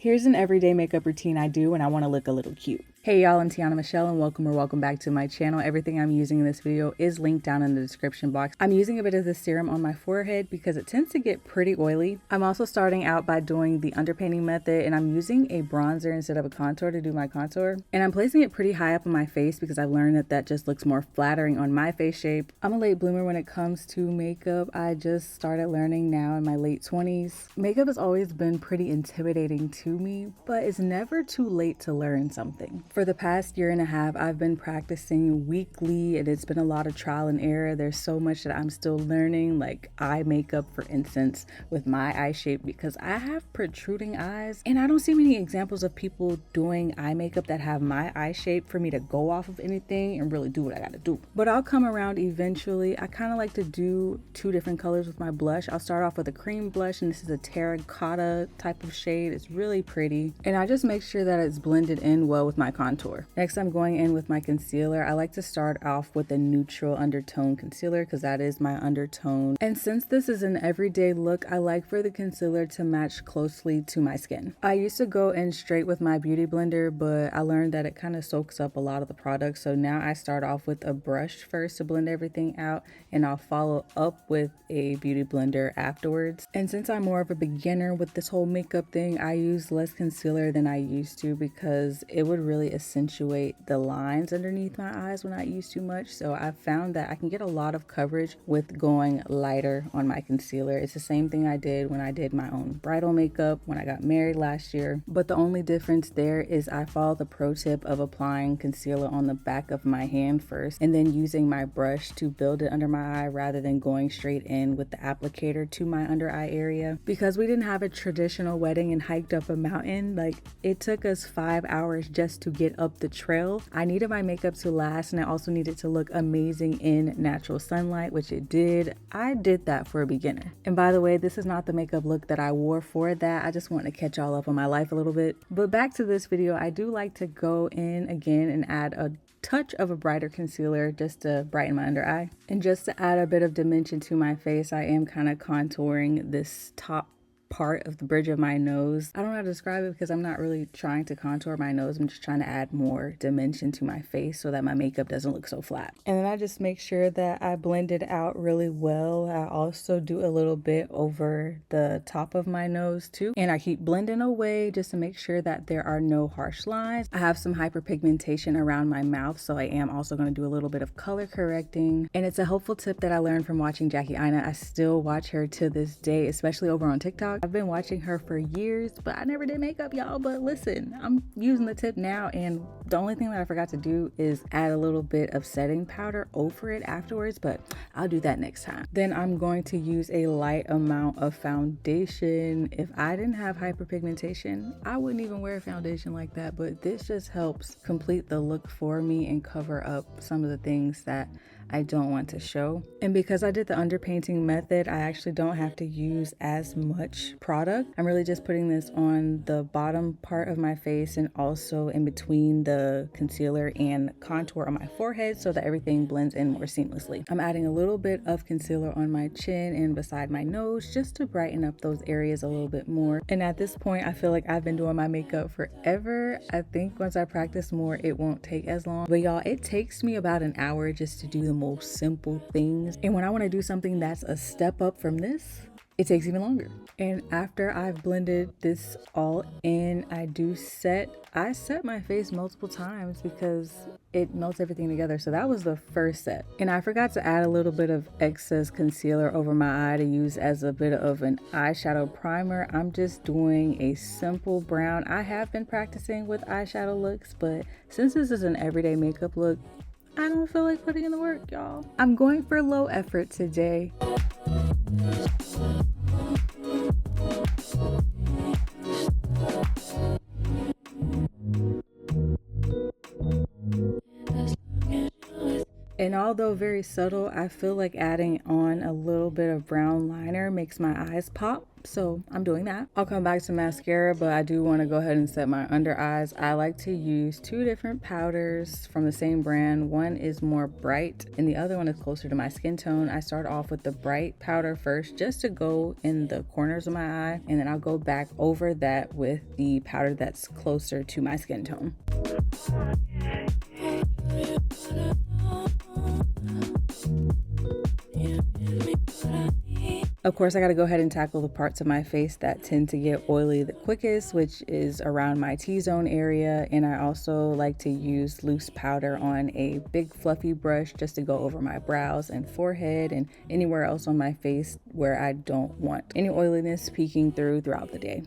Here's an everyday makeup routine I do when I want to look a little cute. Hey y'all, I'm Tiana Michelle and welcome back to my channel. Everything I'm using in this video is linked down in the description box. I'm using a bit of this serum on my forehead because it tends to get pretty oily. I'm also starting out by doing the underpainting method, and I'm using a bronzer instead of a contour to do my contour. And I'm placing it pretty high up on my face because I've learned that that just looks more flattering on my face shape. I'm a late bloomer when it comes to makeup. I just started learning now in my late 20s. Makeup has always been pretty intimidating to me, but it's never too late to learn something. For the past year and a half, I've been practicing weekly, and it's been a lot of trial and error. There's so much that I'm still learning, like eye makeup, for instance, with my eye shape, because I have protruding eyes, and I don't see many examples of people doing eye makeup that have my eye shape for me to go off of anything and really do what I gotta do. But I'll come around eventually. I kind of like to do two different colors with my blush. I'll start off with a cream blush, and this is a terracotta type of shade. It's really pretty, and I just make sure that it's blended in well with my contour. Next, I'm going in with my concealer. I like to start off with a neutral undertone concealer because that is my undertone. And since this is an everyday look, I like for the concealer to match closely to my skin. I used to go in straight with my beauty blender, but I learned that it kind of soaks up a lot of the product. So now I start off with a brush first to blend everything out, and I'll follow up with a beauty blender afterwards. And since I'm more of a beginner with this whole makeup thing, I use less concealer than I used to because it would really accentuate the lines underneath my eyes when I use too much. So I found that I can get a lot of coverage with going lighter on my concealer. It's the same thing I did when I did my own bridal makeup when I got married last year. But the only difference there is I follow the pro tip of applying concealer on the back of my hand first and then using my brush to build it under my eye rather than going straight in with the applicator to my under eye area. Because we didn't have a traditional wedding and hiked up a mountain, like it took us 5 hours just to get up the trail. I needed my makeup to last, and I also needed to look amazing in natural sunlight, which it did. I did that for a beginner. And by the way, this is not the makeup look that I wore for that. I just want to catch y'all up on my life a little bit. But back to this video, I do like to go in again and add a touch of a brighter concealer just to brighten my under eye. And just to add a bit of dimension to my face, I am kind of contouring this top part of the bridge of my nose. I don't know how to describe it because I'm not really trying to contour my nose. I'm just trying to add more dimension to my face so that my makeup doesn't look so flat. And then I just make sure that I blend it out really well. I also do a little bit over the top of my nose too. And I keep blending away just to make sure that there are no harsh lines. I have some hyperpigmentation around my mouth, so I am also going to do a little bit of color correcting. And it's a helpful tip that I learned from watching Jackie Aina. I still watch her to this day, especially over on TikTok. I've been watching her for years, but I never did makeup, y'all. But listen, I'm using the tip now, and the only thing that I forgot to do is add a little bit of setting powder over it afterwards, but I'll do that next time. Then I'm going to use a light amount of foundation. If I didn't have hyperpigmentation, I wouldn't even wear a foundation like that, but this just helps complete the look for me and cover up some of the things that I don't want to show. And because I did the underpainting method, I actually don't have to use as much product. I'm really just putting this on the bottom part of my face and also in between the concealer and contour on my forehead so that everything blends in more seamlessly. I'm adding a little bit of concealer on my chin and beside my nose just to brighten up those areas a little bit more. And at this point, I feel like I've been doing my makeup forever. I think once I practice more, it won't take as long. But y'all, it takes me about an hour just to do the most simple things. And when I want to do something that's a step up from this, it takes even longer. And after I've blended this all in, I set my face multiple times because it melts everything together. So that was the first set. And I forgot to add a little bit of excess concealer over my eye to use as a bit of an eyeshadow primer. I'm just doing a simple brown. I have been practicing with eyeshadow looks, but since this is an everyday makeup look, I don't feel like putting in the work, y'all. I'm going for low effort today. And although very subtle, I feel like adding on a little bit of brown liner makes my eyes pop. so I'm doing that. I'll come back to mascara, but I do want to go ahead and set my under eyes. I like to use two different powders from the same brand. One is more bright and the other one is closer to my skin tone. I start off with the bright powder first just to go in the corners of my eye, and then I'll go back over that with the powder that's closer to my skin tone. Of course, I gotta go ahead and tackle the parts of my face that tend to get oily the quickest, which is around my T-zone area. And I also like to use loose powder on a big fluffy brush just to go over my brows and forehead and anywhere else on my face where I don't want any oiliness peeking throughout the day.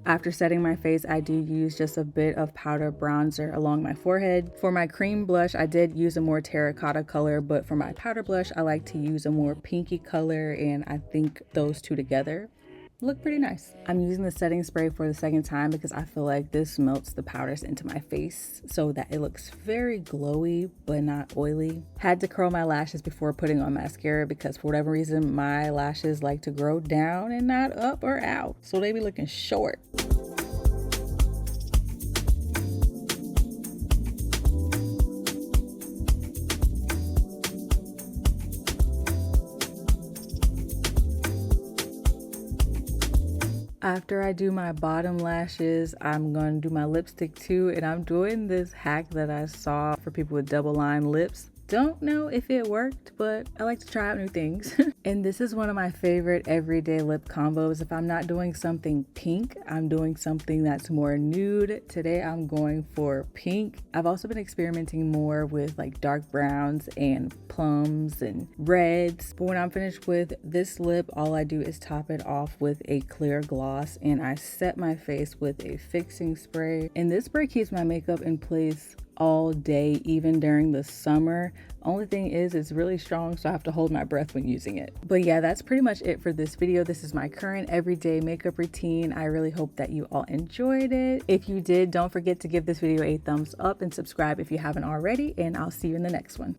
After setting my face, I do use just a bit of powder bronzer along my forehead. For my cream blush, I did use a more terracotta color, but for my powder blush, I like to use a more pinky color, and I think those two together look pretty nice. I'm using the setting spray for the second time because I feel like this melts the powders into my face so that it looks very glowy but not oily. Had to curl my lashes before putting on mascara because for whatever reason my lashes like to grow down and not up or out, so they be looking short. After I do my bottom lashes, I'm going to do my lipstick too, and I'm doing this hack that I saw for people with double line lips. Don't know if it worked, but I like to try out new things. And this is one of my favorite everyday lip combos. If I'm not doing something pink, I'm doing something that's more nude. Today I'm going for pink. I've also been experimenting more with like dark browns and plums and reds. But when I'm finished with this lip, all I do is top it off with a clear gloss, and I set my face with a fixing spray. And this spray keeps my makeup in place all day, even during the summer. Only thing is it's really strong, so I have to hold my breath when using it. But yeah, that's pretty much it for this video. This is my current everyday makeup routine. I really hope that you all enjoyed it. If you did, don't forget to give this video a thumbs up and subscribe if you haven't already, and I'll see you in the next one.